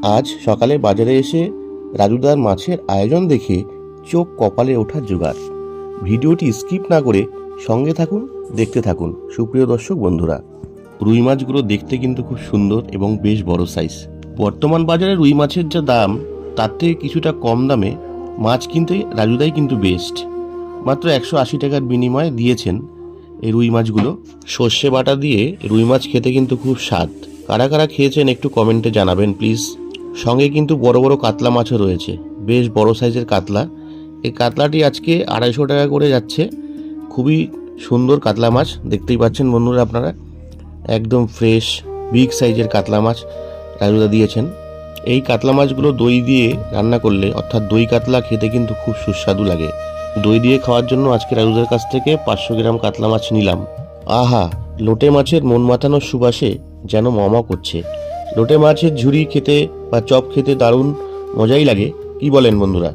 আজ সকালে বাজারে এসে রাজুদার মাছের আয়োজন দেখে চোখ কপালে ওঠার জোগাড়। ভিডিওটি স্কিপ না করে সঙ্গে থাকুন, দেখতে থাকুন। সুপ্রিয় দর্শক বন্ধুরা, রুই মাছগুলো দেখতে কিন্তু খুব সুন্দর এবং বেশ বড় সাইজ। বর্তমান বাজারে রুই মাছের যা দাম তার থেকে কিছুটা কম দামে মাছ কিনতে রাজুদাই কিন্তু বেস্ট। মাত্র 180 টাকার বিনিময়ে দিয়েছেন এই রুই মাছগুলো। সর্ষে বাটা দিয়ে রুই মাছ খেতে কিন্তু খুব স্বাদ। কারা কারা খেয়েছেন একটু কমেন্টে জানাবেন প্লিজ। সঙ্গে কিন্তু বড় বড় কাতলা মাছও রয়েছে, বেশ বড় সাইজের কাতলা। এই কাতলাটি আজকে 250 টাকা করে যাচ্ছে। খুবই সুন্দর কাতলা মাছ, দেখতেই পাচ্ছেন বন্ধুরা আপনারা, একদম ফ্রেশ বিগ সাইজের কাতলা মাছ রাজুদা দিয়েছেন। এই কাতলা মাছগুলো দই দিয়ে রান্না করলে, অর্থাৎ দই কাতলা খেতে কিন্তু খুব সুস্বাদু লাগে। দই দিয়ে খাওয়ার জন্য আজকে রাজুদার কাছ থেকে 500 গ্রাম কাতলা মাছ নিলাম। আহা, লোটে মাছের মন মাতানোর সুবাসে যেন মমা করছে। লোটে মাছের ঝুরি খেতে বা চপ খেতে দারুণ মজাই লাগে, কি বলেন বন্ধুরা?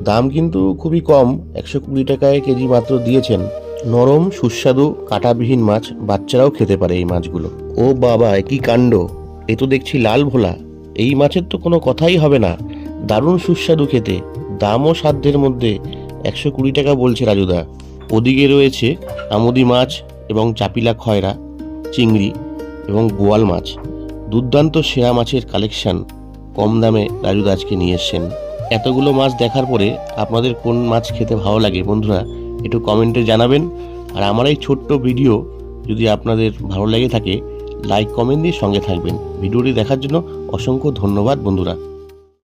দাম কিন্তু খুবই কম, 120 টাকায় কেজি মাত্র দিয়েছেন। নরম সুস্বাদু কাঁটাবিহীন মাছ, বাচ্চারাও খেতে পারে এই মাছগুলো। ও বাবা, কি কাণ্ড! এ তো দেখছি লাল ভোলা। এই মাছের তো কোনো কথাই হবে না, দারুণ সুস্বাদু খেতে, দামও সাধ্যের মধ্যে। 120 টাকা বলছে রাজুদা। ওদিকে রয়েছে আমুদি মাছ এবং চাপিলা খয়রা, চিংড়ি এবং বোয়াল মাছ। দুর্দান্ত সেরা মাছের কালেকশন কম দামে রাজুদা আজকে নিয়ে এসছেন। এতগুলো মাছ দেখার পরে আপনাদের কোন মাছ খেতে ভালো লাগে বন্ধুরা একটু কমেন্টে জানাবেন। আর আমার এই ছোট্ট ভিডিও যদি আপনাদের ভালো লেগে থাকে, লাইক কমেন্ট দিয়ে সঙ্গে থাকবেন। ভিডিওটি দেখার জন্য অসংখ্য ধন্যবাদ বন্ধুরা।